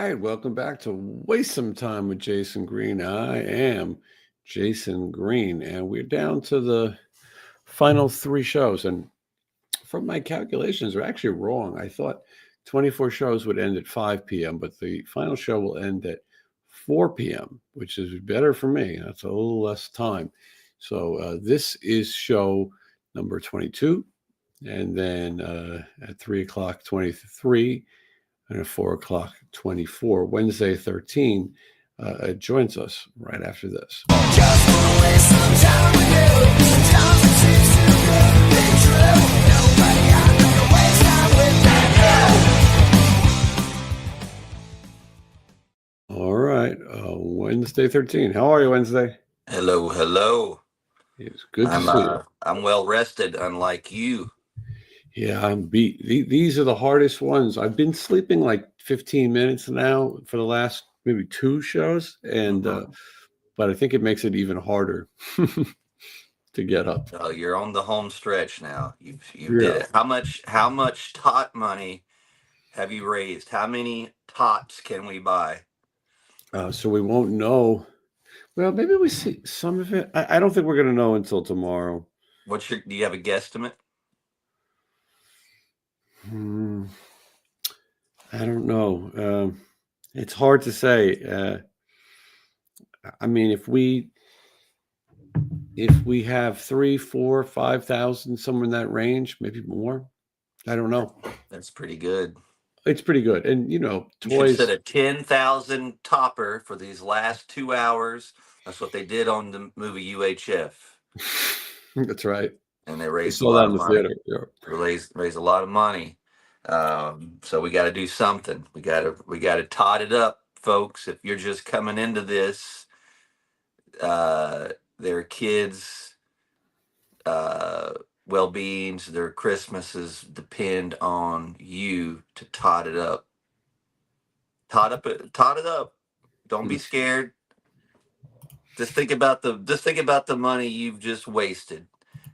right, welcome back to Waste Some Time with Jason Green. I am Jason Green, and we're down to the final three shows. And from my calculations, they're actually wrong. I thought 24 shows would end at 5 p.m., but the final show will end at 4 p.m., which is better for me. That's a little less time. So this is show number 22, and then at 3 o'clock, 23. And at 4 o'clock, 24, Wednesday 13, joins us right after this. Just wanna waste some time with you. Sometimes it seems too good to be true. Nobody out there to waste time with you. All right, Wednesday 13. How are you, Wednesday? Hello. It's good to see you. I'm well rested, unlike you. Yeah, I'm beat. These are the hardest ones. I've been sleeping like 15 minutes now for the last maybe two shows, and but I think it makes it even harder to get up. Oh, you're on the home stretch now. You did it. How much tot money have you raised? How many tots can we buy? So we won't know. Well, maybe we see some of it. I don't think we're going to know until tomorrow. Do you have a guesstimate? I don't know. It's hard to say. I mean, if we have 3, 4, 5,000, somewhere in that range, maybe more. I don't know. That's pretty good. It's pretty good, and You toys. should set a 10,000 topper for these last 2 hours. That's what they did on the movie UHF. That's right. And they raised a lot of money. Theater. Yeah. Raised a lot of money. So we got to do something. We got to tot it up, folks. If you're just coming into this, their kids' well-beings, their Christmases depend on you to tot it up. Tot it up. Don't be scared. Just think about the money you've just wasted,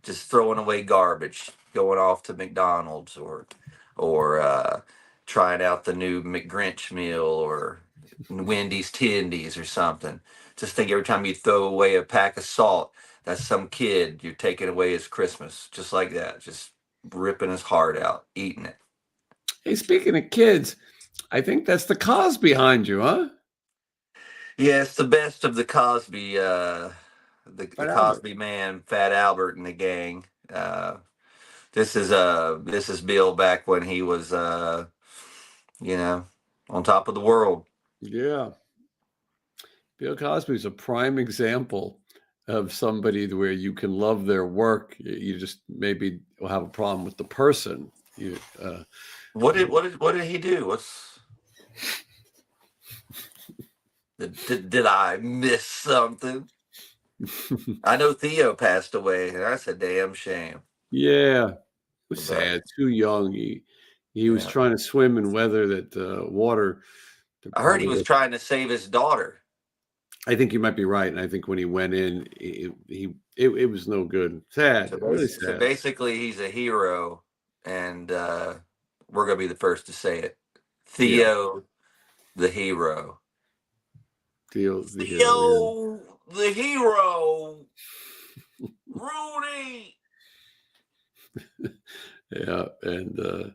just throwing away garbage, going off to McDonald's or trying out the new McGrinch meal or Wendy's Tendies or something. Just think every time you throw away a pack of salt, that's some kid you're taking away his Christmas, just like that, just ripping his heart out, eating it. Hey, speaking of kids, I think that's the Cosby behind you, huh? Yeah, it's the best of the Cosby, the Cosby man, Fat Albert, and the gang. This is Bill back when he was, on top of the world. Yeah, Bill Cosby is a prime example of somebody where you can love their work. You just maybe will have a problem with the person. What did he do? Did I miss something? I know Theo passed away, and that's a damn shame. Yeah, it was sad. Too young. He was trying to swim in weather that water. I heard he was trying to save his daughter. I think you might be right, and I think when he went in, it was no good. Sad, really sad. So basically, he's a hero, and we're gonna be the first to say it. Theo, the hero. Theo, the hero. Rudy. Yeah, and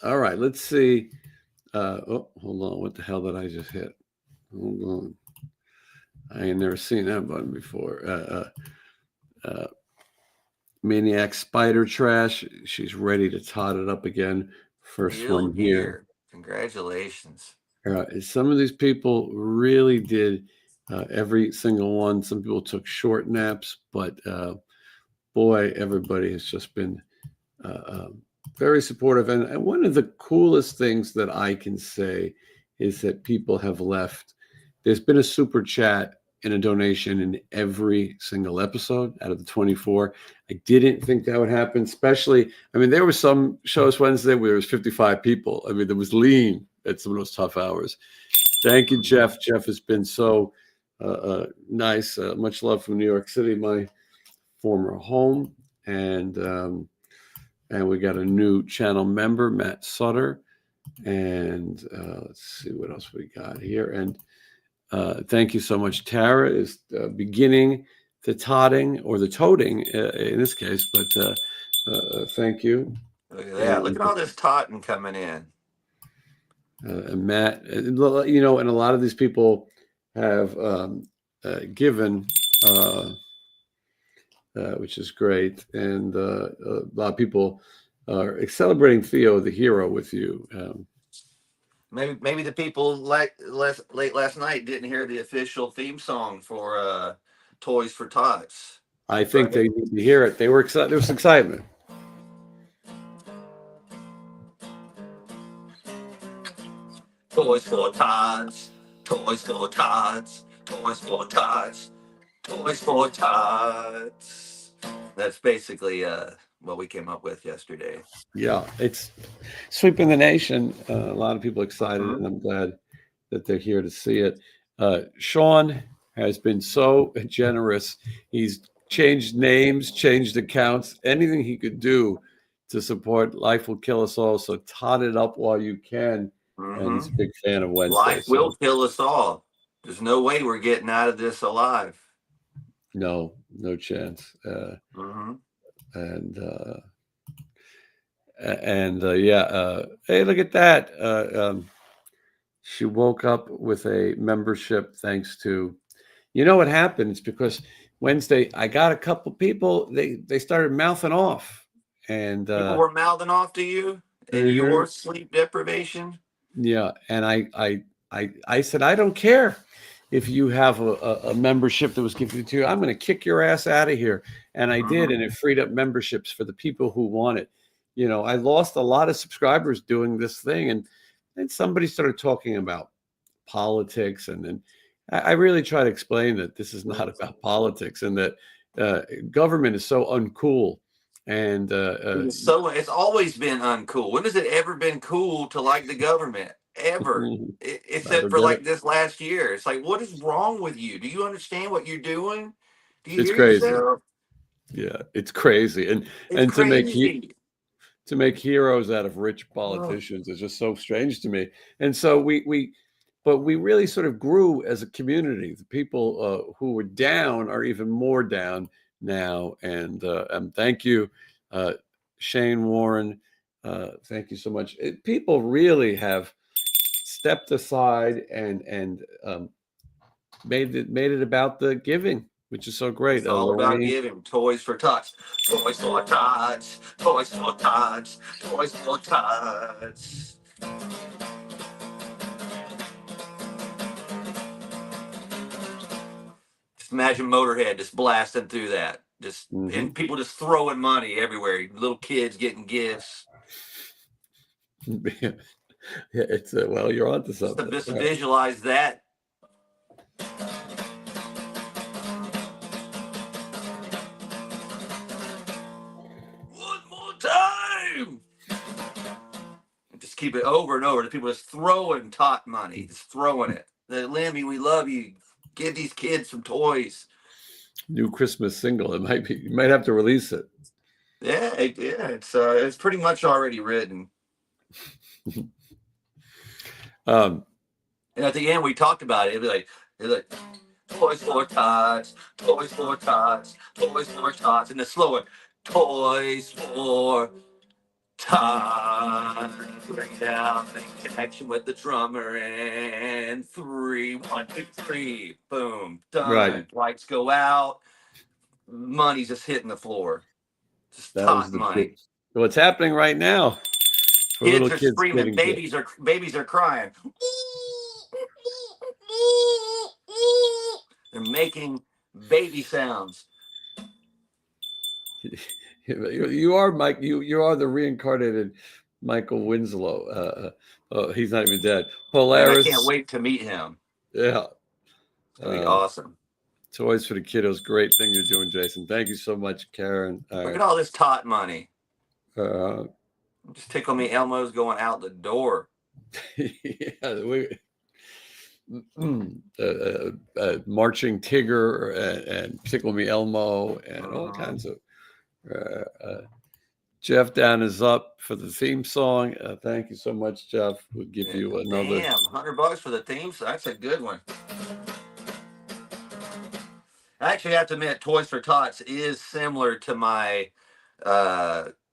all right, let's see. Hold on. What the hell did I just hit? Hold on. I ain't never seen that button before. Maniac Spider Trash. She's ready to tot it up again. First one here. Congratulations. Some of these people really did every single one. Some people took short naps, but boy, everybody has just been very supportive. And one of the coolest things that I can say is that people have left. There's been a super chat and a donation in every single episode out of the 24. I didn't think that would happen, especially, there were some shows Wednesday where there was 55 people. There was lean at some of those tough hours. Thank you, Jeff. Jeff has been so nice. Much love from New York City, my former home. And we got a new channel member, Matt Sutter. And let's see what else we got here. And thank you so much. Tara is beginning the totting or the toting in this case, but thank you. Look at that. Look And at all this totting coming in. Matt, and a lot of these people have given, which is great. And a lot of people are celebrating Theo, the hero, with you. Maybe the people late last night didn't hear the official theme song for Toys for Tots. I think they need to hear it. They were excited. There was excitement. Toys for Tots. Toys for Tots. Toys for Tots. Toys for Tots. That's basically what we came up with yesterday. Yeah, it's sweeping the nation. A lot of people excited, and I'm glad that they're here to see it. Sean has been so generous. He's changed names, changed accounts, anything he could do to support Life Will Kill Us All. So tot it up while you can. And he's a big fan of Wednesday. Life will kill us all. There's no way we're getting out of this alive. No chance. Hey, look at that. She woke up with a membership thanks to, what happened? It's because Wednesday I got a couple people, they started mouthing off, and people were mouthing off to you and your sleep deprivation. Yeah, and I said, I don't care if you have a membership that was given to you. I'm going to kick your ass out of here. And I did, and it freed up memberships for the people who want it. I lost a lot of subscribers doing this thing, and somebody started talking about politics, and then I really try to explain that this is not about politics, and that government is so uncool. And it's always been uncool. When has it ever been cool to like the government? Ever, except for like this last year. It's like, what is wrong with you? Do you understand what you're doing? Do you hear crazy. yourself? Yeah, it's crazy, and crazy. to make heroes out of rich politicians is just so strange to me. And so we really sort of grew as a community. The people who were down are even more down now. And thank you, Shane Warren. Thank you so much. People really have stepped aside and made it about the giving, which is so great. It's all about giving. Toys for Tots. Toys for Tots. Toys for Tots. Toys for Tots. Just imagine Motorhead just blasting through that. And people just throwing money everywhere. Little kids getting gifts. Yeah, it's well, you're onto something. Just to visualize that. One more time. And just keep it over and over. The people just throwing tot money, just throwing it. Lemmy, we love you. Give these kids some toys. New Christmas single. You might have to release it. Yeah, it's pretty much already written. And at the end, we talked about it. It'd be like Toys for Tots, Toys for Tots, Toys for Tots, and the slower Toys for Tots. Bring down the connection with the drummer, and 3, 1, 2, 3, boom, done. Right. Lights go out. Money's just hitting the floor. Just tot money. What's happening right now? Kids are screaming. Babies are crying. They're making baby sounds. You are Mike. You are the reincarnated Michael Winslow. He's not even dead. Polaris. I can't wait to meet him. Yeah, it's gonna be awesome. Toys for the Kiddos. Great thing you're doing, Jason. Thank you so much, Karen. Look at all this tot money. Just tickle me Elmo's going out the door. Yeah, Marching Tigger and Tickle Me Elmo and all kinds of Jeff Down is up for the theme song. Thank you so much, Jeff. We'll give you another. Damn, $100 for the theme. So that's a good one. I actually have to admit, Toys for Tots is similar to my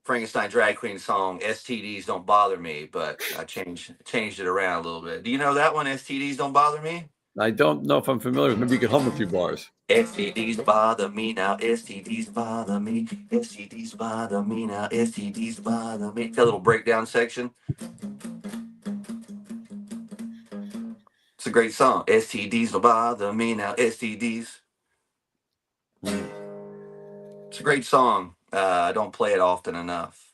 Frankenstein drag queen song "STDs Don't Bother Me," but I changed it around a little bit. Do you know that one? "STDs Don't Bother Me." I don't know if I'm familiar with. Maybe you could hum a few bars. STDs bother me now. STDs bother me. STDs bother me now. STDs bother me. That little breakdown section. It's a great song. STDs don't bother me now. STDs. It's a great song. I don't play it often enough.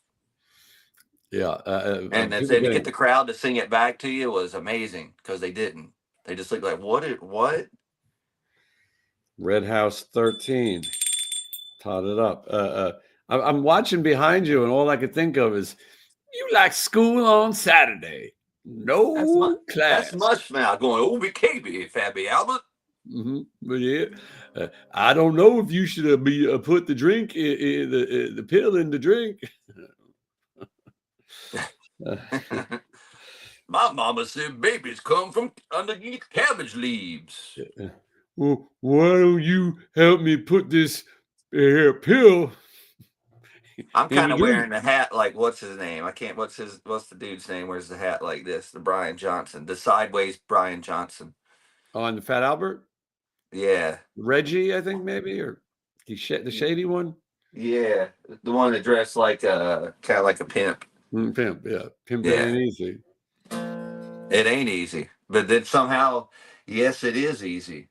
Yeah. And that's People it. To getting get the crowd to sing it back to you was amazing because they didn't. They just looked like, what? Red House 13. Totted up. I'm watching behind you, and all I could think of is, you like school on Saturday. No That's class. Mushmouth going, "Oh, BKB, Fabby Albert." But yeah, I don't know if you should be put the drink in the pill in the drink. My mama said babies come from underneath cabbage leaves. Well, why don't you help me put this pill I'm in kind the of drink? wearing the hat like what's his name? I can't. What's the dude's name? Wears the hat like this? The Brian Johnson, the sideways Brian Johnson. On the Fat Albert, Yeah, Reggie, I think maybe, or the shady one. yeah, the one that dressed like kind of like a pimp. Pimp, yeah, pimping Yeah, ain't easy. it ain't easy, but then somehow, yes, it is easy.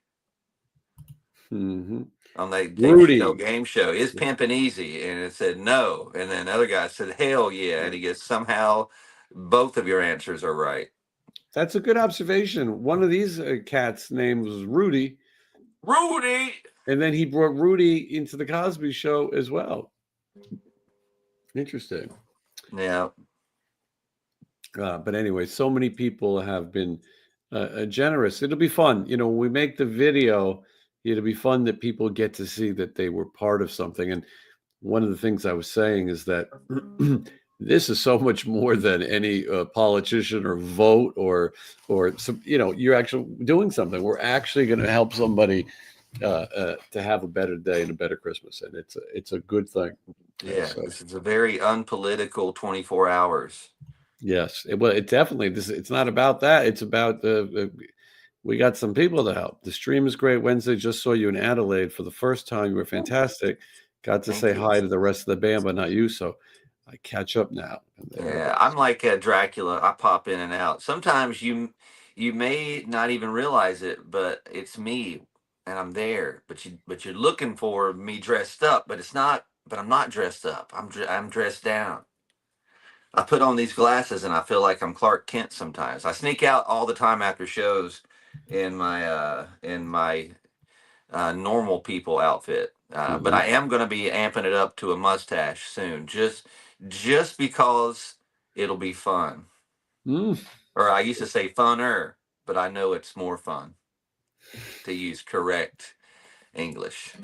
Mm-hmm. On that Rudy, game show, is pimping easy? And it said no, and then the other guy said hell yeah, and he gets somehow both of your answers are right. that's a good observation. One of these cats' name was Rudy, Rudy. and then he brought Rudy into the Cosby Show as well. Interesting. Yeah. But anyway, so many people have been generous. It'll be fun. When we make the video, it'll be fun that people get to see that they were part of something. And one of the things I was saying is that this is so much more than any politician or vote or some, you're actually doing something. We're actually going to help somebody to have a better day and a better Christmas, and it's a good thing. Yeah, So, this is a very unpolitical 24 hours. yes, it definitely. It's not about that. It's about we got some people to help. The stream is great. Wednesday, just saw you in Adelaide for the first time. You were fantastic. Got to say hi to the rest of the band, but not you. So I catch up now. Yeah, I'm like Dracula. I pop in and out. Sometimes you may not even realize it, but it's me, and I'm there. But you're looking for me dressed up, but it's not. But I'm not dressed up. I'm dressed down. I put on these glasses, and I feel like I'm Clark Kent sometimes. I sneak out all the time after shows in my normal people outfit. But I am going to be amping it up to a mustache soon, just because it'll be fun. Or I used to say funner, but I know it's more fun to use correct English.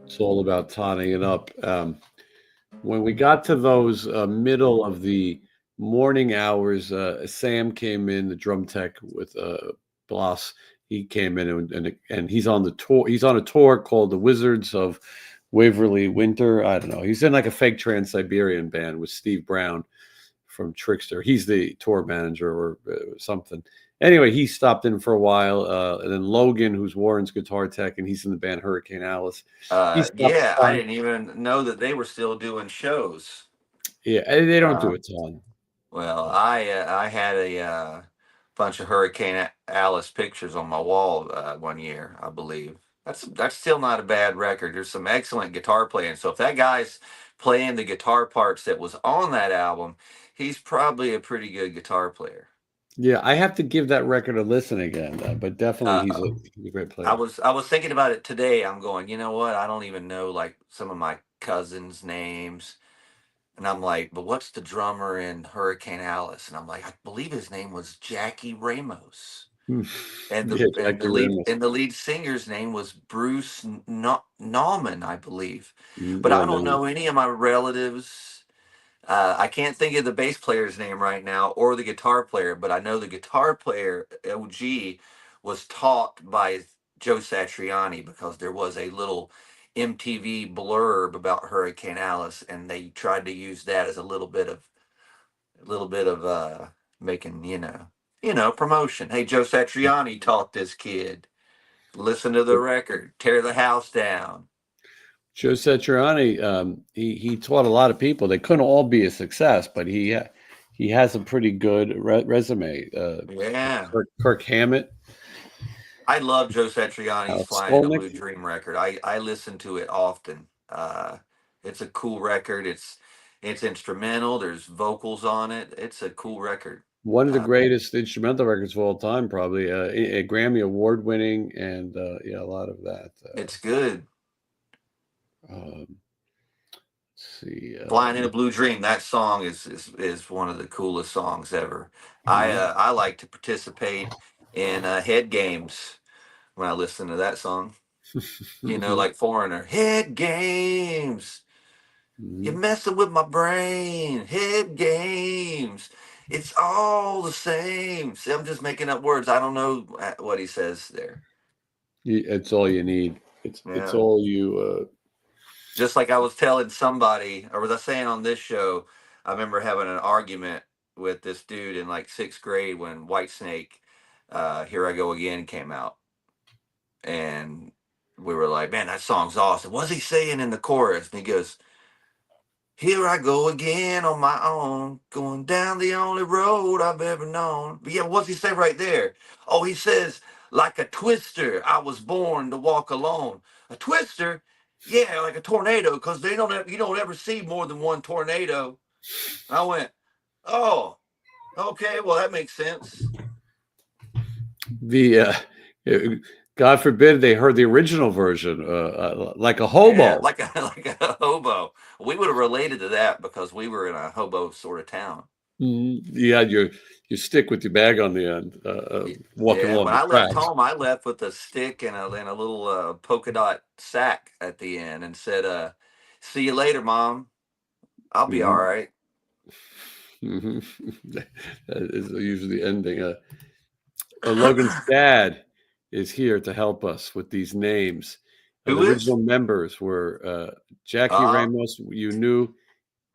It's all about totting it up. When we got to those middle of the morning hours, Sam came in, the drum tech with Bloss. He came in and he's on the tour. He's on a tour called the Wizards of Waverly Winter. I don't know. He's in like a fake Trans-Siberian band with Steve Brown from Trickster. He's the tour manager or something. Anyway, he stopped in for a while. And then Logan, who's Warren's guitar tech, and he's in the band Hurricane Alice. Yeah, I didn't even know that they were still doing shows. Yeah, they don't do a ton. Well, I had a bunch of Hurricane Alice pictures on my wall one year, I believe. That's still not a bad record. There's some excellent guitar playing. So if that guy's playing the guitar parts that was on that album, he's probably a pretty good guitar player. Yeah, I have to give that record a listen again, but definitely he's a great player. I was thinking about it today. I'm going, you know what? I don't even know like some of my cousins' names. And I'm like, but what's the drummer in Hurricane Alice? And I'm like, I believe his name was Jackie Ramos. and Yeah, Jackie Ramos. the lead singer's name was Bruce Nauman, I believe. But Yeah, I don't no. know any of my relatives. I can't think of the bass player's name right now or the guitar player, but I know the guitar player, OG, was taught by Joe Satriani because there was a little MTV blurb about Hurricane Alice, and they tried to use that as a little bit of making promotion. Hey, Joe Satriani taught this kid. Listen to the record. Tear the house down. Joe Satriani, he taught a lot of people. They couldn't all be a success, but he has a pretty good resume. Yeah. Kirk Hammett, I love Joe Satriani's Flying in a Skolnick. Blue Dream record. I listen to it often. It's a cool record. It's instrumental. There's vocals on it. It's a cool record. One of the Uh, greatest instrumental records of all time, probably a Grammy Award winning, and yeah, a lot of that. it's good. Um, see, Flying in a Blue Dream. That song is one of the coolest songs ever. mhm. I like to participate in head games when I listen to that song. Like Foreigner. Head games. You're Mhm. messing with my brain. Head games. It's all the same. See, I'm just making up words. I don't know what he says there. It's all you need. It's Yeah. all you. Just like I was telling somebody, or was I saying on this show, I remember having an argument with this dude in like sixth grade when Whitesnake, Here I Go Again came out. And we were like, man, that song's awesome. What's he saying in the chorus? And he goes, here I go again on my own, going down the only road I've ever known. But yeah, what's he say right there? Oh, he says, like a twister, I was born to walk alone. A twister? Yeah, like a tornado, because you don't ever see more than one tornado. I went, oh, okay, well that makes sense. The uh, God forbid they heard the original version, like a Yeah, hobo. like a like a hobo. We would have related to that because we were in a hobo sort of town. You had your stick with your bag on the end, walking Yeah, along when the I left tracks. home, I left with a stick and a little polka dot sack at the end and said, "See you later, Mom. I'll be all Mhm. right." Mhm. That is usually the ending. Logan's dad is here to help us with these names. The Who is? original members were Jackie Uh, Ramos. You knew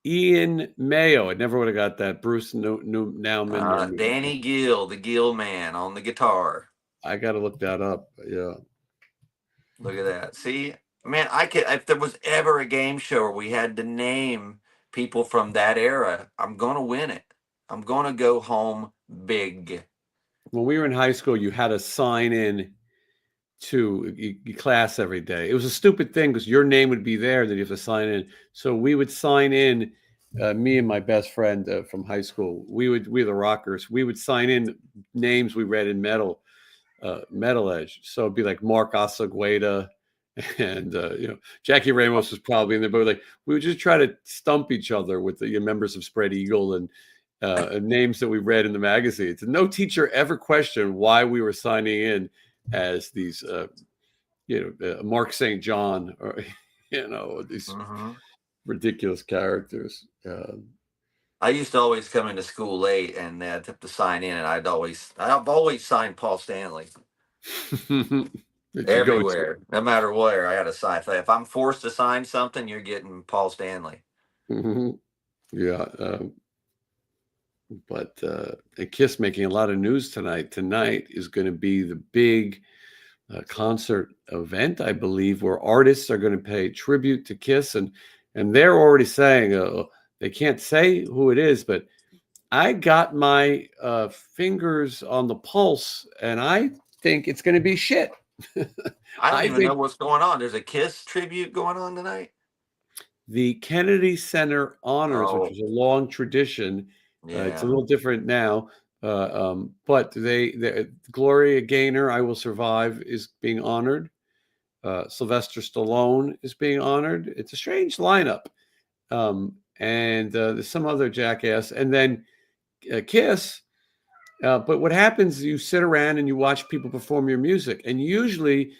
Ian Mayo. I never would have got that. Bruce Nauman. Danny Gill, the Gill man on the guitar. I got to look that up. Yeah. Look at that. See, man, I could if there was ever a game show where we had to name people from that era, I'm gonna win it. I'm gonna go home big. When we were in high school, you had to sign in to your class every day. It was a stupid thing because your name would be there, then you have to sign in. So we would sign in. Me and my best friend from high school, we the rockers. We would sign in names we read in Metal Edge. So it'd be like Mark Osagueda, and Jackie Ramos was probably in there. But we would just try to stump each other with the members of Spread Eagle and names that we read in the magazines. And no teacher ever questioned why we were signing in as these, Mark St. John or, these Hmm. ridiculous characters. I used to always come into school late, and I'd have to sign in, and I've always signed Paul Stanley That you go to. everywhere, no matter where. I had to sign. If I'm forced to sign something, you're getting Paul Stanley. Mhm. Yeah. But Kiss making a lot of news tonight. Tonight is going to be the big concert event, I believe, where artists are going to pay tribute to Kiss, and they're already saying they can't say who it is, but I got my fingers on the pulse, and I think it's going to be shit. I don't I even know think what's going on. There's a Kiss tribute going on tonight. the Kennedy Center Honors, which Oh, was a long tradition, it's a yeah. little different now. But Gloria Gaynor, "I Will Survive," is being honored. Sylvester Stallone is being honored. It's a strange lineup, and there's some other jackass, and then Kiss. But what happens is you sit around and you watch people perform your music, and usually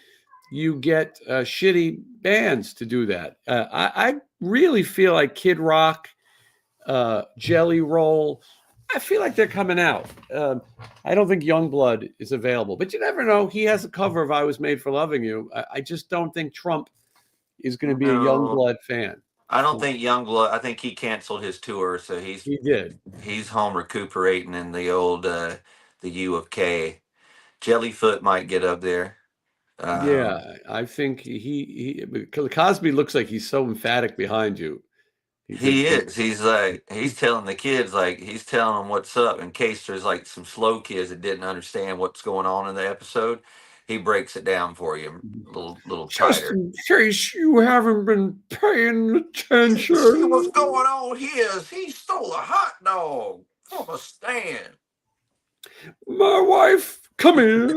you get shitty bands to do that. I really feel like Kid Rock, Jelly Roll, I feel like they're coming out. I don't think Youngblood is available, but you never know. He has a cover of "I Was Made for Loving You." I just don't think Trump is going to be a No, Youngblood fan. I don't think Youngblood. I think he canceled his tour, so He did. he's home recuperating in the old the U of K. Jellyfoot might get up there. Yeah, I think Cosby looks like he's so emphatic behind you. He is. He's like he's telling the kids like he's telling them what's up in case there's like some slow kids that didn't understand what's going on in the episode. He breaks it down for you a little Just tighter. in case you haven't been paying attention. See what's going on here is he stole a hot dog from a stand. My wife, come here.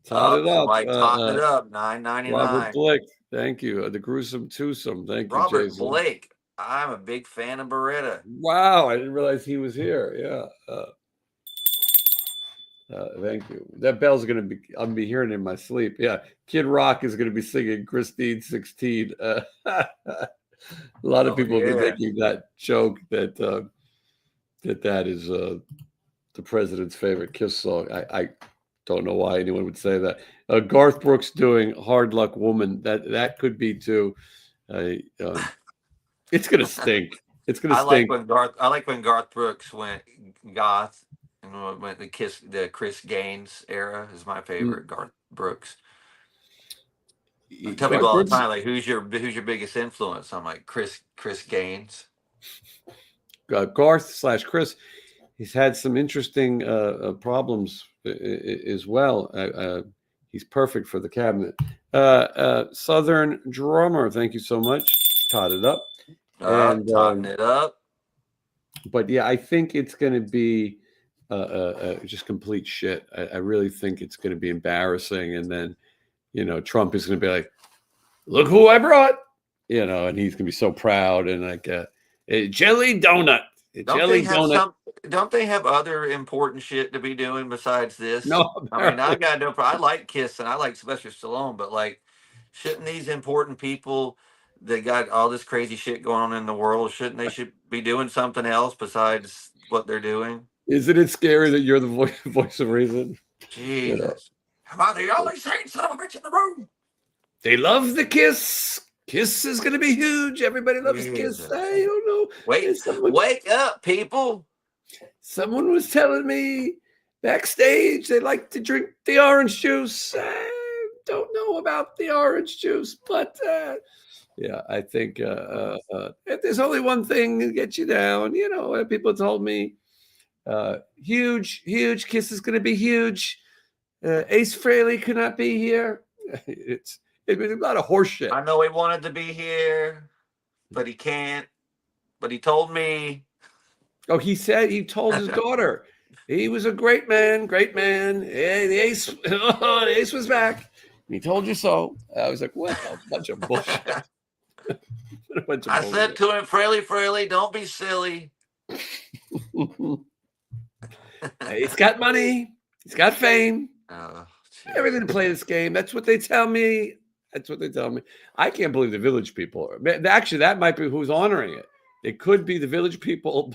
Tot it up. Somebody totting it up. $9.99. Robert Blake, thank you. The gruesome twosome, thank you, Robert Jason. Blake. I'm a big fan of Beretta. Wow, I didn't realize he was here. Yeah. Thank you. That bell's gonna be. I'll be hearing it in my sleep. Yeah, Kid Rock is gonna be singing "Christine 16." A lot of people have been making that joke that that is the president's favorite Kiss song. I don't know why anyone would say that. Garth Brooks doing "Hard Luck Woman." That could be too. It's gonna stink. It's gonna stink. I like when Garth Brooks went goth. And when the Chris Gaines era is my favorite. Garth Brooks. I tell people all the time, like, who's your biggest influence? I'm like Chris Gaines. Garth/Chris, he's had some interesting problems as well. He's perfect for the cabinet. Southern Drummer, thank you so much. Tot it up. Totting it up. But yeah, I think it's going to be just complete shit. I really think it's going to be embarrassing. And then, Trump is going to be like, look who I brought, and he's going to be so proud and like a jelly donut. Don't they have other important shit to be doing besides this? No, I mean, I got no problem. I like Kiss and I like Sylvester Stallone, but like, shouldn't these important people that got all this crazy shit going on in the world, should be doing something else besides what they're doing? Isn't it scary that you're the voice of reason? Jesus. Am I the only sane son of a bitch in the room? They love the Kiss. Kiss is going to be huge. Everybody loves Kiss. I don't know. Wake up, people. Someone was telling me backstage they like to drink the orange juice. I don't know about the orange juice, but yeah, I think if there's only one thing to get you down, people told me huge Kiss is going to be huge. Ace Frehley could not be here. It's a lot of horseshit. I know he wanted to be here, but he can't. But he told me. Oh, he told his daughter he was a great man. Hey, the Ace was back. He told you so. I was like, what a bunch of bullshit. I said to him, Fraley, don't be silly. He's got money. He's got fame. Everything to play this game. That's what they tell me. I can't believe the Village People. Actually, that might be who's honoring it. It could be the Village People.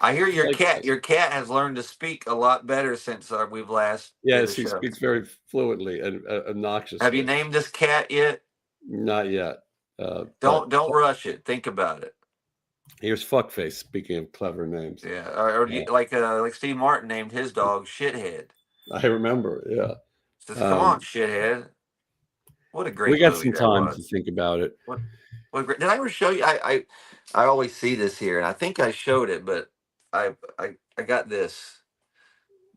I hear your cat. Your cat has learned to speak a lot better since we've last. Yes, he speaks very fluently and obnoxiously. Have you named this cat yet? Not yet. Don't rush it. Think about it. Here's Fuckface. Speaking of clever names, yeah, or like Steve Martin named his dog Shithead. I remember. Yeah. Says, come on, Shithead. What a great. We got some time to think about it. What did I ever show you? I always see this here, and I think I showed it, but I got this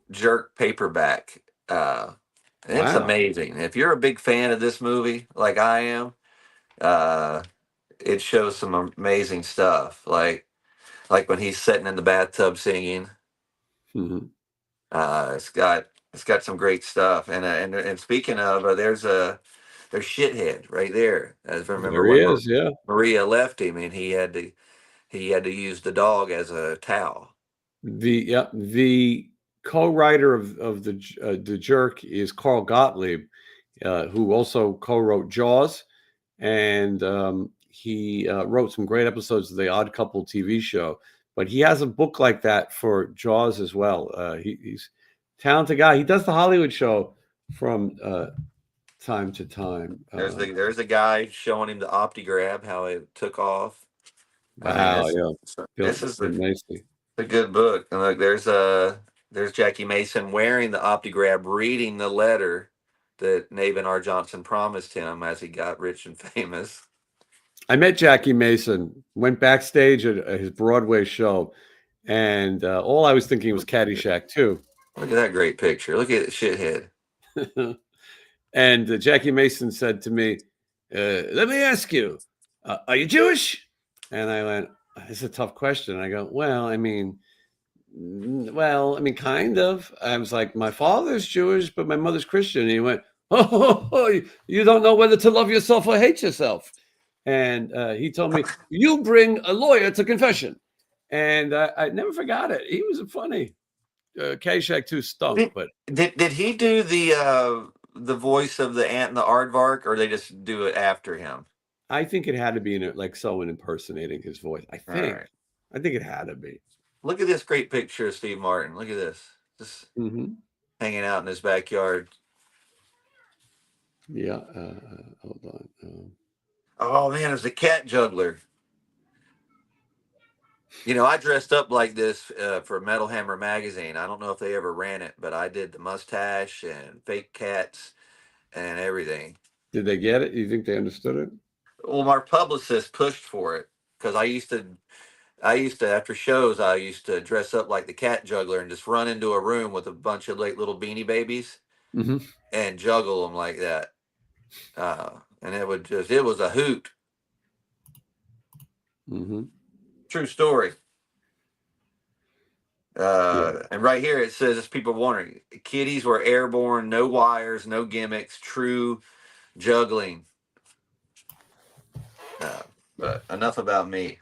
jerk paperback. It's amazing. If you're a big fan of this movie, like I am, it shows some amazing stuff. Like when he's sitting in the bathtub singing. Mm-hmm. It's got some great stuff. And speaking of, there's Shithead right there. As I remember, there he is. Yeah, Maria left him, and he had to he had to use the dog as a towel. The co-writer of the Jerk is Carl Gottlieb, who also co-wrote Jaws, and he wrote some great episodes of the Odd Couple TV show. But he has a book like that for Jaws as well. He's a talented guy. He does the Hollywood show from time to time. There's a guy showing him the OptiGrab, how it took off. I mean, Wow, yeah, this is nicely. a good book. And look, there's Jackie Mason wearing the OptiGrab, reading the letter that Navin R. Johnson promised him as he got rich and famous. I met Jackie Mason, went backstage at his Broadway show, and all I was thinking was Caddyshack too. Look at that great picture. Look at the shithead. And Jackie Mason said to me, let me ask you, are you Jewish? And I went, it's a tough question. And I go, well, I mean, kind of. I was like, my father's Jewish, but my mother's Christian. And he went, oh, you don't know whether to love yourself or hate yourself. And he told me, you bring a lawyer to confession. And I never forgot it. He was funny. Caddyshack 2 stunk, but did he do the voice of the ant and the aardvark, or they just do it after him? I think it had to be like someone impersonating his voice. I think it had to be. Look at this great picture of Steve Martin. Look at this, just hanging out in his backyard. Yeah. Hold on. Oh man, there's a cat juggler. You know, I dressed up like this for Metal Hammer magazine. I don't know if they ever ran it, but I did the mustache and fake cats and everything. Did they get it? You think they understood it? Well, my publicist pushed for it because I used to after shows I used to dress up like the cat juggler and just run into a room with a bunch of like little Beanie Babies and juggle them like that. And it was a hoot. True story. And right here it says, as people wondering, kitties were airborne, no wires, no gimmicks, true juggling. But enough about me.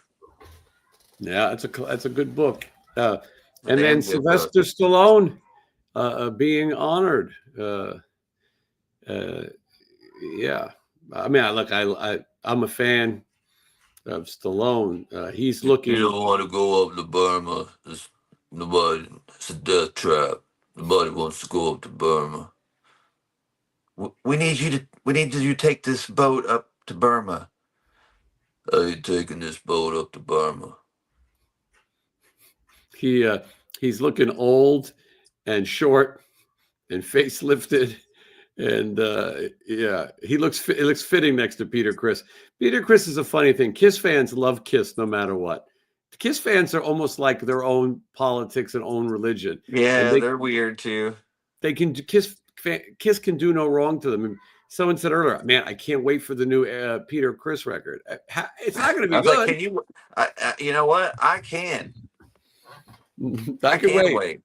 Yeah, it's a good book. And then Sylvester Stallone being honored. Yeah, I mean, I'm a fan of Stallone. He's looking. You don't want to go up to Burma. It's a death trap. Nobody wants to go up to Burma. We need you to take this boat up to Burma. I ain't taking this boat up to Burma. He's looking old and short and facelifted. And it looks fitting next to Peter Criss. Peter Criss is a funny thing. Kiss fans love Kiss no matter what. Kiss fans are almost like their own politics and own religion. Yeah, they're weird too. They can Kiss can do no wrong to them. And someone said earlier, man, I can't wait for the new Peter Criss record. It's not going to be good. Like, can you? You know what? I can. I can wait.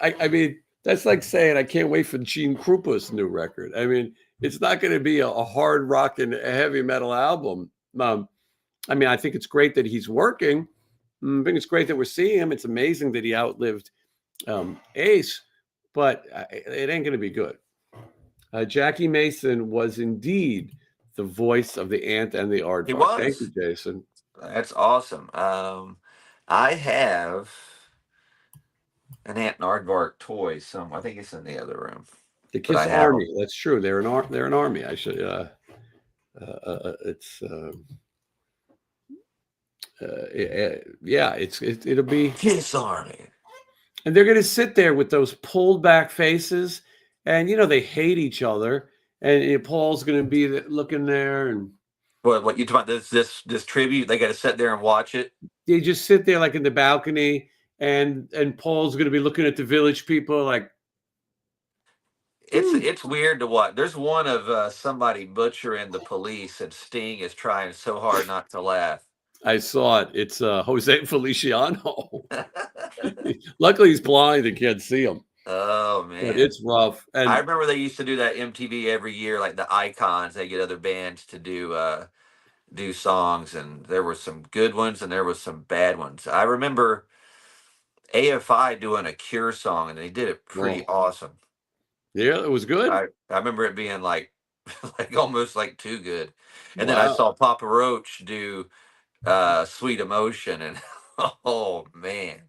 I mean. That's like saying I can't wait for Gene Krupa's new record. I mean, it's not going to be a hard rock and heavy metal album. I mean, I think it's great that he's working. I think it's great that we're seeing him. It's amazing that he outlived Ace, but it ain't going to be good. Jackie Mason was indeed the voice of the ant and the aardvark. He was. Thank you, Jason. That's awesome. I have an ant and aardvark toy. I think it's in the other room. The Kiss Army. That's true. They're an army. I should. It'll be Kiss Army. And they're going to sit there with those pulled back faces, and they hate each other. And Paul's going to be looking there, and what you talking about? This tribute? They got to sit there and watch it. They just sit there like in the balcony. And Paul's going to be looking at the Village people like. It's weird to watch. There's one of somebody butchering the Police, and Sting is trying so hard not to laugh. I saw it. It's Jose Feliciano. Luckily, he's blind and can't see him. Oh man, but it's rough. And I remember they used to do that MTV every year, like the Icons. They get other bands to do do songs, and there were some good ones and there was some bad ones. I remember AFI doing a Cure song, and they did it pretty Oh, awesome. yeah, it was good. I remember it being like like almost like too good. And then I Wow. saw Papa Roach do Sweet Emotion, and oh man,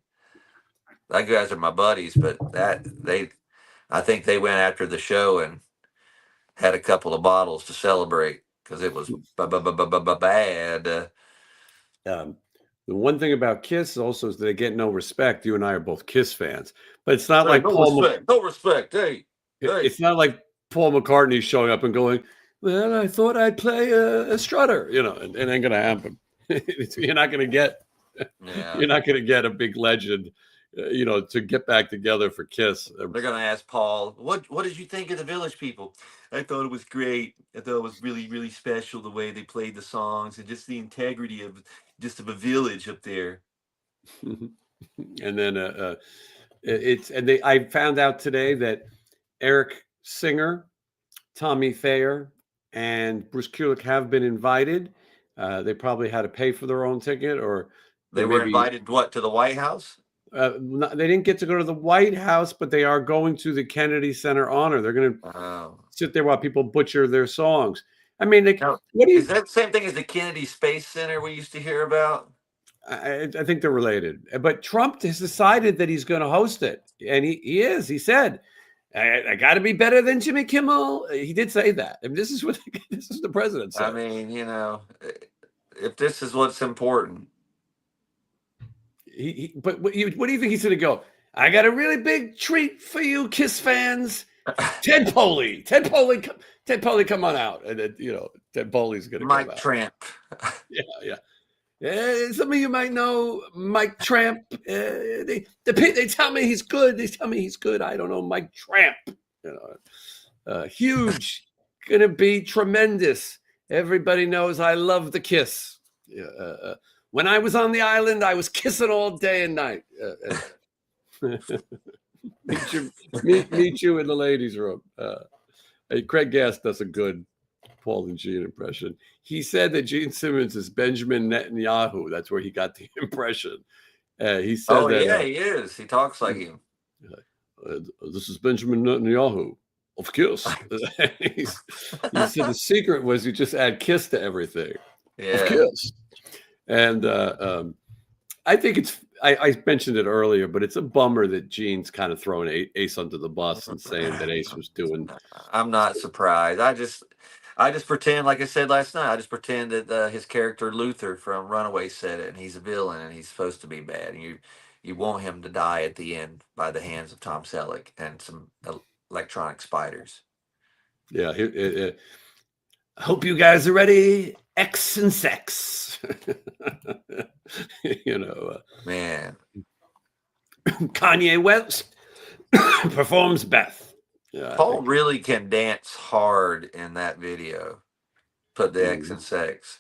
that guys are my buddies, but that they I think they went after the show and had a couple of bottles to celebrate because it was bad. Um, the one thing about Kiss also is they get no respect. You and I are both Kiss fans, but it's not Hey, like no respect, no respect. Hey, hey. It's not like Paul McCartney showing up and going, "Well, I thought I'd play a strutter," it ain't gonna happen. You're not gonna get Yeah. you're not gonna get a big legend, to get back together for Kiss. They're gonna ask Paul, what did you think of the Village People? I thought it was great. I thought it was really, really special the way they played the songs and just the integrity of a village up there. And then I found out today that Eric Singer, Tommy Thayer, and Bruce Kulick have been invited. They probably had to pay for their own ticket, or They were maybe invited to the White House? they didn't get to go to the White House, but they are going to the Kennedy Center Honor. They're going to Oh. sit there while people butcher their songs. I mean, Now, what do you? is that the same thing as the Kennedy Space Center we used to hear about? I think they're related, but Trump has decided that he's going to host it, and he is. He said, "I got to be better than Jimmy Kimmel." He did say that. I mean, this is what this is the president said. I mean, if this is what's important. But what do you think he's going to go? I got a really big treat for you, Kiss fans. Ted Poley, come on out, and then, Ted Poley's going to come out. Mike Tramp. Yeah. Some of you might know Mike Tramp. They tell me he's good. I don't know Mike Tramp. Huge, gonna be tremendous. Everybody knows I love the Kiss. When I was on the island, I was kissing all day and night. Meet you in the ladies' room. Craig Gass does a good Paul and Gene impression. He said that Gene Simmons is Benjamin Netanyahu. That's where he got the impression. He said that. Yeah, he is. He talks like him. This is Benjamin Netanyahu of Kiss. He said the secret was you just add Kiss to everything. Yeah. Of Kiss. And I think I mentioned it earlier, but it's a bummer that Gene's kind of throwing Ace under the bus and saying that Ace was doing. I'm not surprised. I just pretend, like I said last night, I just pretend that his character Luther from Runaway said it, and he's a villain, and he's supposed to be bad, and you want him to die at the end by the hands of Tom Selleck and some electronic spiders. Yeah. I hope you guys are ready. X and sex. Man. Kanye West performs Beth. Yeah, Paul really can dance hard in that video. Put the X in sex.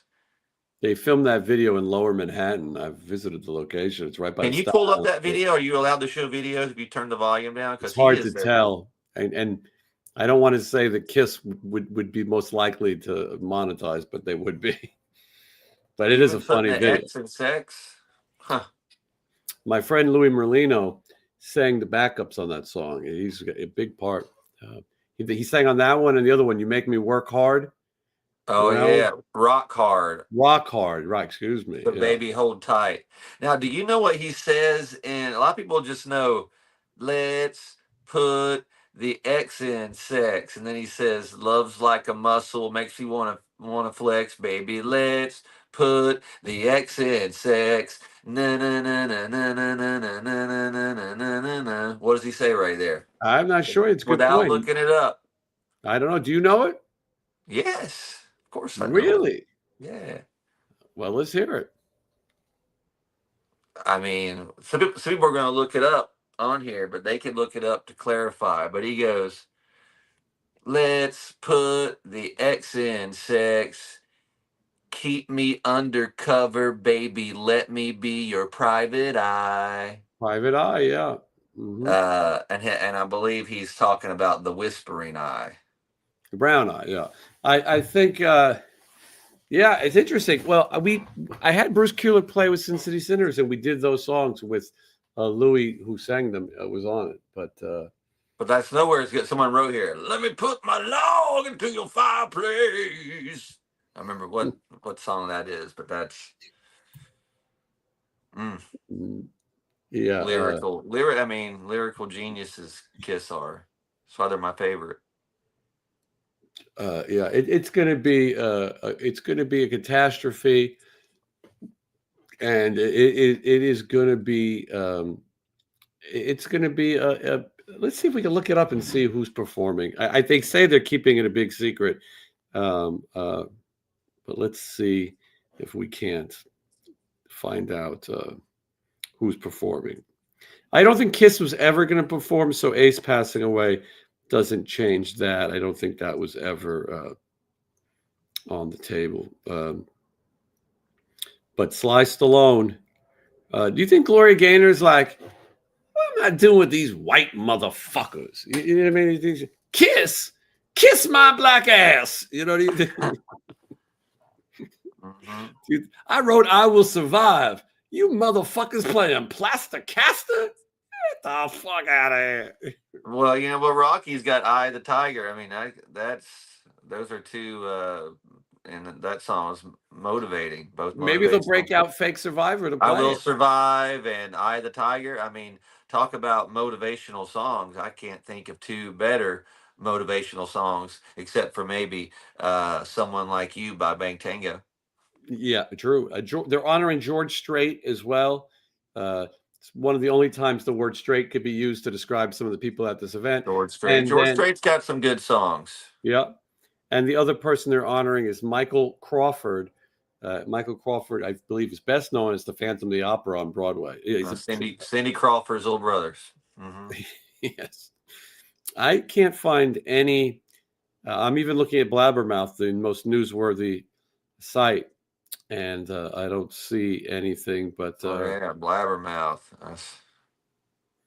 They filmed that video in Lower Manhattan. I've visited the location. It's right by. Can you pull up that video? Are you allowed to show videos if you turn the volume down? It's hard to tell, and I don't want to say that Kiss would be most likely to monetize, but they would be. But it is a funny video. X and sex? Huh. My friend Louis Merlino sang the backups on that song. He's a big part. He sang on that one and the other one, You Make Me Work Hard. Oh, yeah. Rock Hard. Right, excuse me. But Baby, Hold Tight. Now, do you know what he says? And a lot of people just know, let's put the X in sex. And then he says, love's like a muscle, makes me want to flex, baby. Let's put the X in sex. Na na na na na na na na na na na na na. What does he say right there? I'm not sure. It's a good without point. looking it up. I don't know. Do you know it? Yes, of course I know. Really? Yeah. Well, let's hear it. I mean, some people are going to look it up on here, but they can look it up to clarify. But he goes, let's put the X in sex. Keep me undercover, baby. Let me be your private eye. Private eye, yeah. Mm-hmm. And I believe he's talking about the whispering eye. The brown eye, yeah. I think, Yeah, it's interesting. Well, I had Bruce Kulick play with Sin City Sinners, and we did those songs with Louis, who sang them, was on it. But that's nowhere as good. Someone wrote here, "Let me put my log into your fireplace." I remember what song that is, but that's yeah, lyrical geniuses. Kiss are. That's why they're my favorite. yeah. It's going to be a catastrophe, and it is going to be. It's going to be a. Let's see if we can look it up and see who's performing. I think say they're keeping it a big secret, but let's see if we can't find out who's performing. I don't think Kiss was ever going to perform, so Ace passing away doesn't change that. I don't think that was ever on the table. But Sly Stallone, do you think Gloria Gaynor's like, I'm not doing with these white motherfuckers? You know what I mean? Kiss my black ass. You know what I mean? Dude, I wrote I Will Survive. You motherfuckers playing Plaster Caster? Get the fuck out of here. Well, Rocky's got Eye of the Tiger. I mean, those are two, and that song was motivating. Both Maybe they'll motivational. break out Fake Survivor to play I Will it. Survive and Eye of the Tiger. I mean, talk about motivational songs. I can't think of two better motivational songs, except for maybe Someone Like You by Bang Tango. Yeah, true. They're honoring George Strait as well. It's one of the only times the word straight could be used to describe some of the people at this event. George Strait. George Strait's got some good songs. Yeah. And the other person they're honoring is Michael Crawford. Michael Crawford, I believe, is best known as the Phantom of the Opera on Broadway. Cindy Crawford's old brothers. Mm-hmm. Yes. I can't find any. I'm even looking at Blabbermouth, the most newsworthy site, and I don't see anything. But yeah, Blabbermouth. That's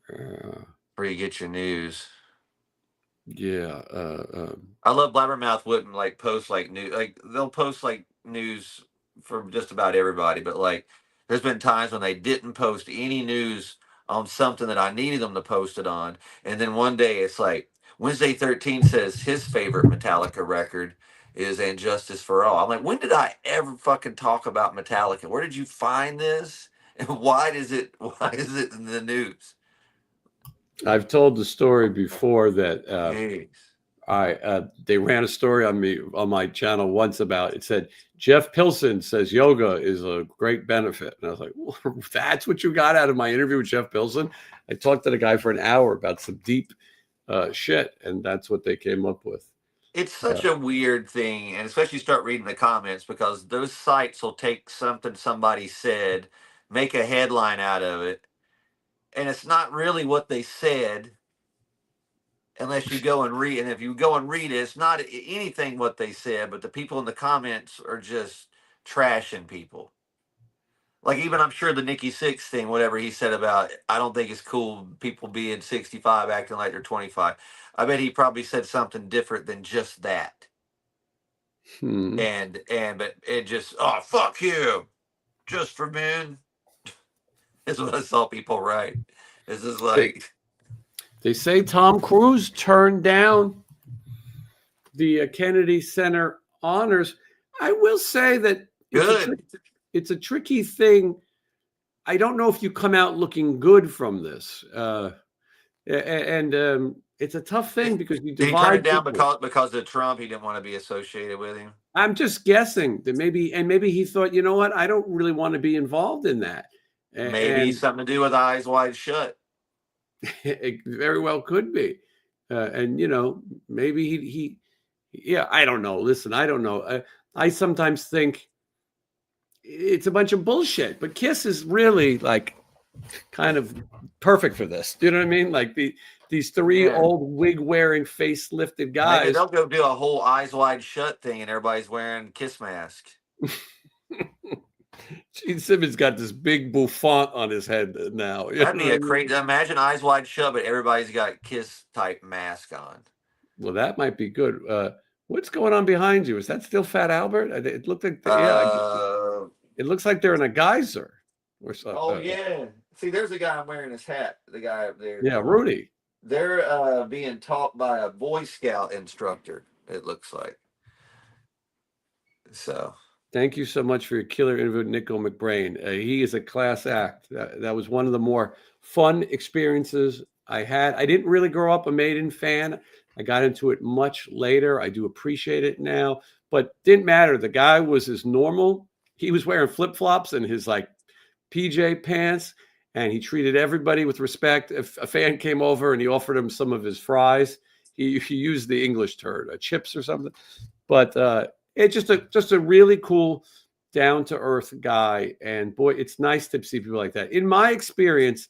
where you get your news. Yeah, I love Blabbermouth wouldn't like post like news. Like they'll post like news for just about everybody, but like there's been times when they didn't post any news on something that I needed them to post it on, and then one day it's like Wednesday 13 says his favorite Metallica record is "And Justice for All." I'm like, when did I ever fucking talk about Metallica? Where did you find this? And why is it in the news? I've told the story before that Jeez. they ran a story on me on my channel once about it said Jeff Pilson says yoga is a great benefit, and I was like, well, that's what you got out of my interview with Jeff Pilson? I talked to the guy for an hour about some deep shit, and that's what they came up with. It's such a weird thing, and especially start reading the comments, because those sites will take something somebody said, make a headline out of it, and it's not really what they said unless you go and read. And if you go and read it, it's not anything what they said, but the people in the comments are just trashing people. Like, even I'm sure the Nikki Sixx thing, whatever he said about, I don't think it's cool people being 65 acting like they're 25. I bet he probably said something different than just that. But it just, oh, fuck you, just for men. Is what I saw people write. This is like, they say Tom Cruise turned down the Kennedy Center honors. I will say that it's a tricky thing. I don't know if you come out looking good from this, and it's a tough thing because you divide. Did he turn it down because of Trump? He didn't want to be associated with him. I'm just guessing that maybe he thought, you know what, I don't really want to be involved in that. Maybe something to do with Eyes Wide Shut. It very well could be, and maybe he yeah, I don't know. Listen, I don't know. I sometimes think it's a bunch of bullshit, but Kiss is really like kind of perfect for this. Do you know what I mean? Like these three old wig wearing, face lifted guys. Maybe they'll go do a whole Eyes Wide Shut thing, and everybody's wearing Kiss masks. Gene Simmons got this big bouffant on his head now. That'd be a crazy. Imagine Eyes Wide Shut, but everybody's got Kiss type mask on. Well, that might be good. What's going on behind you? Is that still Fat Albert? It looked like, it looks like they're in a geyser. Or so, Oh yeah. See, there's a guy wearing his hat. The guy up there. yeah, Rudy. They're being taught by a Boy Scout instructor. It looks like. So. Thank you so much for your killer interview with Nico McBrain. He is a class act. That was one of the more fun experiences I had. I didn't really grow up a Maiden fan. I got into it much later. I do appreciate it now, but didn't matter. The guy was as normal. He was wearing flip-flops and his like PJ pants, and he treated everybody with respect. If a fan came over and he offered him some of his fries, he used the English term, chips or something. But it's just a really cool, down to earth guy, and boy, it's nice to see people like that. In my experience,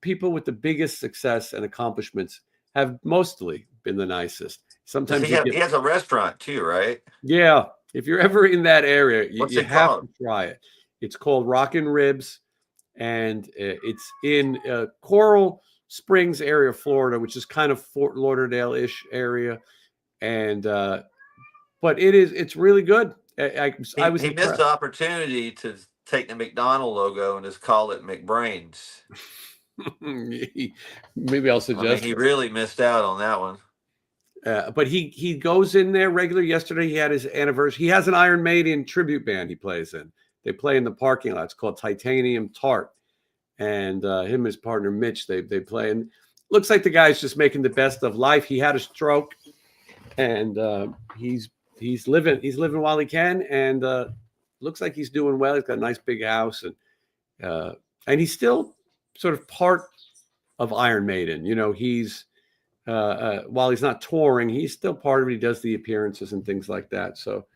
people with the biggest success and accomplishments have mostly been the nicest. Sometimes he has a restaurant too, right? Yeah, if you're ever in that area, you have called? to try it. It's called Rockin' Ribs, and it's in Coral Springs area of Florida, which is kind of Fort Lauderdale-ish area, and but it's really good. I was he missed the opportunity to take the McDonald logo and just call it McBrains. Maybe I'll suggest. He really missed out on that one. But he goes in there regularly. Yesterday he had his anniversary. He has an Iron Maiden tribute band he plays in. They play in the parking lot. It's called Titanium Tart, and him and his partner Mitch they play. And looks like the guy's just making the best of life. He had a stroke, and he's living while he can, and looks like he's doing well. He's got a nice big house, and he's still sort of part of Iron Maiden. You know, he's while he's not touring, he's still part of it. He does the appearances and things like that. So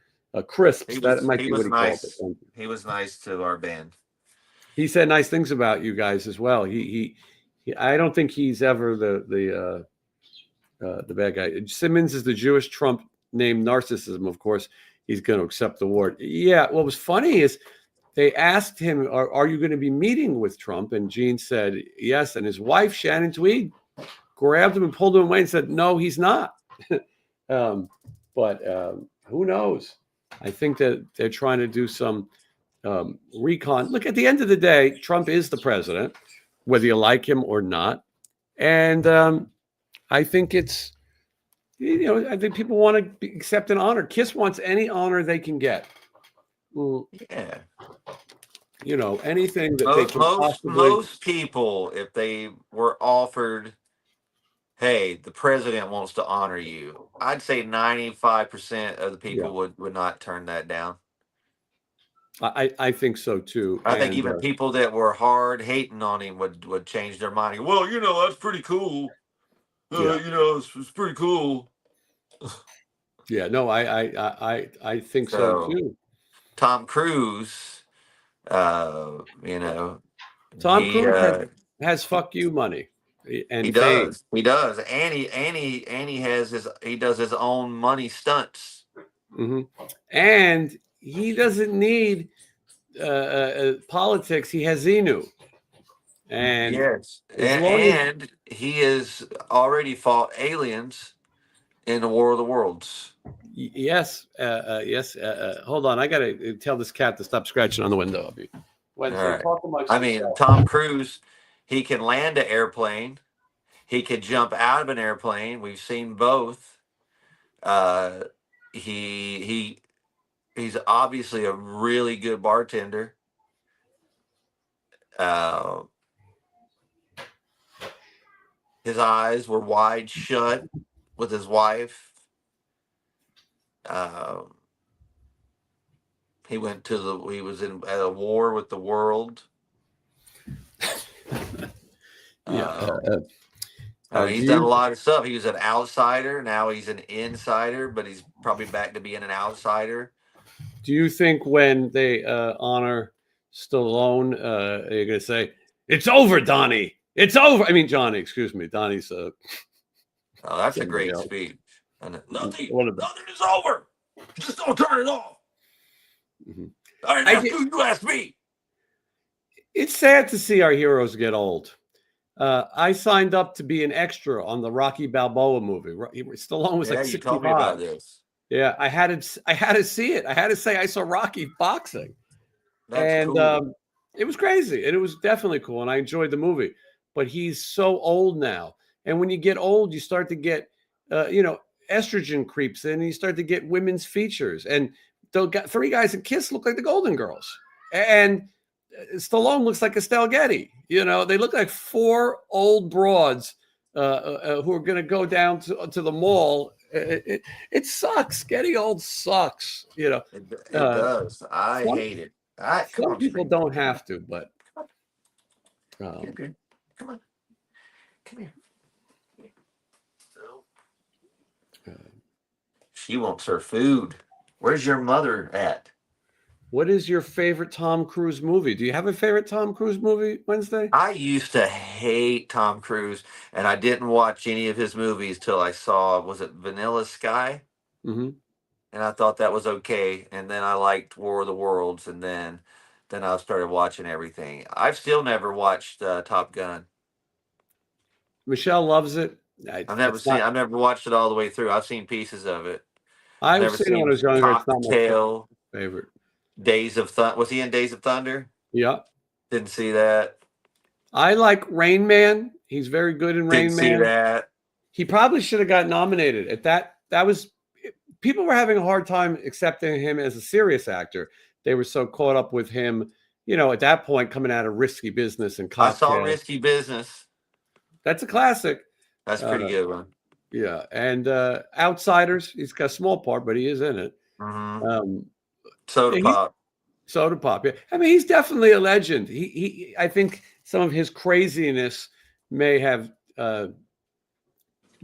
Crisps, that might be what he nice. called it. He was nice to our band. He said nice things about you guys as well. He I don't think he's ever the bad guy. Simmons is the Jewish Trump named narcissism. Of course, he's going to accept the award. Yeah. What was funny is they asked him, are you going to be meeting with Trump? And Gene said yes. And his wife, Shannon Tweed, grabbed him and pulled him away and said, no, he's not. But who knows? I think that they're trying to do some recon. Look, at the end of the day, Trump is the president, whether you like him or not. And I think it's, I think people want to accept an honor. Kiss wants any honor they can get. Yeah. Anything that they can possibly. Most people, if they were offered, hey, the president wants to honor you, I'd say 95% of the people would not turn that down. I think so too. I think even people that were hard hating on him would change their mind. Well, that's pretty cool. It's pretty cool. Yeah, no, I think so too. Tom Cruise, Tom Cruise has fuck you money. And he does, and he does his own money stunts, and he doesn't need politics. He has Xenu, and yes, and he has already fought aliens in the War of the Worlds. Yes, yes. Hold on, I gotta tell this cat to stop scratching on the window. Tom Cruise, he can land an airplane. He could jump out of an airplane. We've seen both. He's obviously a really good bartender. His eyes were wide shut with his wife. He was at a war with the world. He's done a lot of stuff. He was an outsider. Now he's an insider, but he's probably back to being an outsider. Do you think when they honor Stallone, you're going to say, "It's over, Donnie. It's over"? I mean, Johnny. Excuse me, Donnie's. Oh, that's a great speech. Nothing is over. Just don't turn it off. I didn't ask you asked me. It's sad to see our heroes get old. I signed up to be an extra on the Rocky Balboa movie. Stallone was like 65. You told me about this. Yeah, I had to see it. I had to say I saw Rocky boxing, That's and cool. it was crazy, and it was definitely cool, and I enjoyed the movie. But he's so old now, and when you get old, you start to get, you know, estrogen creeps in, and you start to get women's features. And the three guys that kiss look like the Golden Girls, and Stallone looks like Estelle Getty. You know, they look like four old broads who are going to go down to the mall. It sucks. Getting old sucks. You know, It does. I some hate it. All right, come some on, people Scream. don't have to, but Come on. Come on. Come here. She wants her food. Where's your mother at? what is your favorite Tom Cruise movie? Do you have a favorite Tom Cruise movie, Wednesday? I used to hate Tom Cruise, and I didn't watch any of his movies till I saw, was it Vanilla Sky? Mm-hmm. And I thought that was okay. And then I liked War of the Worlds, and then I started watching everything. I've still never watched Top Gun. Michelle loves it. It's not. I've never watched it all the way through. I've seen pieces of it. I've I've never seen it when I seen was younger. It's not my Cocktail, favorite. Days of Thunder. Was he in Days of Thunder? Yeah, Didn't see that. I like Rain Man. He's very good in Didn't Rain see Man. that. He probably should have got nominated. At that was people were having a hard time accepting him as a serious actor. They were so caught up with him, you know, at that point coming out of Risky Business and I saw Cocktail. Risky Business. That's a classic. That's a pretty good one. Yeah, and Outsiders. He's got a small part, but he is in it. Mm-hmm. Soda Pop. Soda Pop. Yeah, I mean, he's definitely a legend. I think some of his craziness may have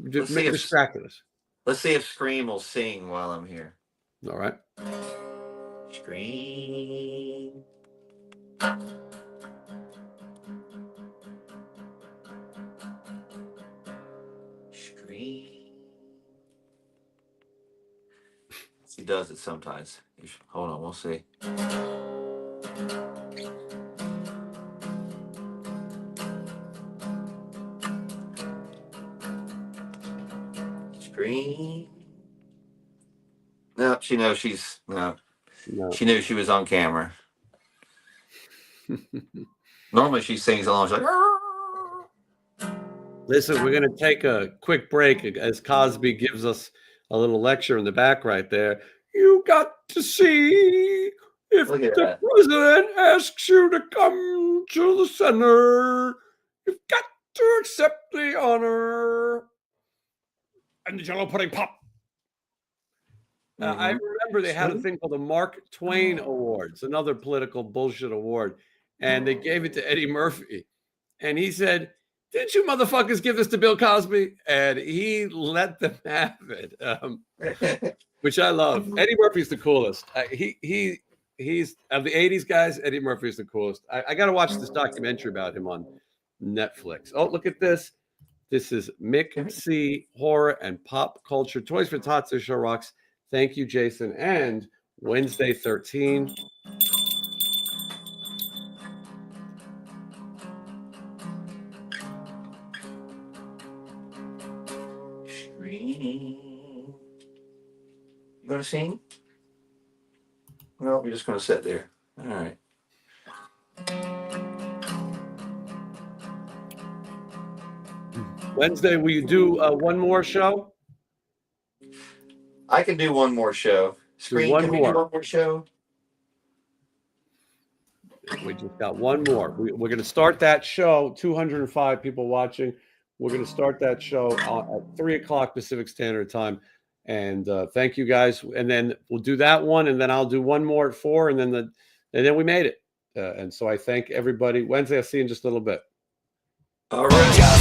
distracted us. Let's see if Scream will sing while I'm here. All right. Scream. Scream. He does it sometimes. Hold on, we'll see. Scream. No, she knows she's no. She knew she was on camera. Normally she sings along. She's like, listen, we're going to take a quick break as Cosby gives us a little lecture in the back right there. You got to see if the president asks you to come to the center, you've got to accept the honor. And the Jello pudding pop. I remember they had a thing called the Mark Twain Awards, another political bullshit award, and they gave it to Eddie Murphy. And he said, "Didn't you motherfuckers give this to Bill Cosby?" And he let them have it, which I love. Eddie Murphy's the coolest. He's of the 80s guys, Eddie Murphy's the coolest. I got to watch this documentary about him on Netflix. Oh, look at this. This is Mick C. Horror and Pop Culture. Toys for Tots. This show rocks. Thank you, Jason. And Wednesday 13. You going to sing? No, we're just going to sit there. All right. Wednesday, will you do one more show? I can do one more show. Screen, do one more show? We just got one more. We're going to start that show. 205 people watching. We're going to start that show at 3 o'clock Pacific Standard Time. And thank you guys. And then we'll do that one, and then I'll do one more at 4, and then we made it. And so I thank everybody. Wednesday, I'll see you in just a little bit. All right.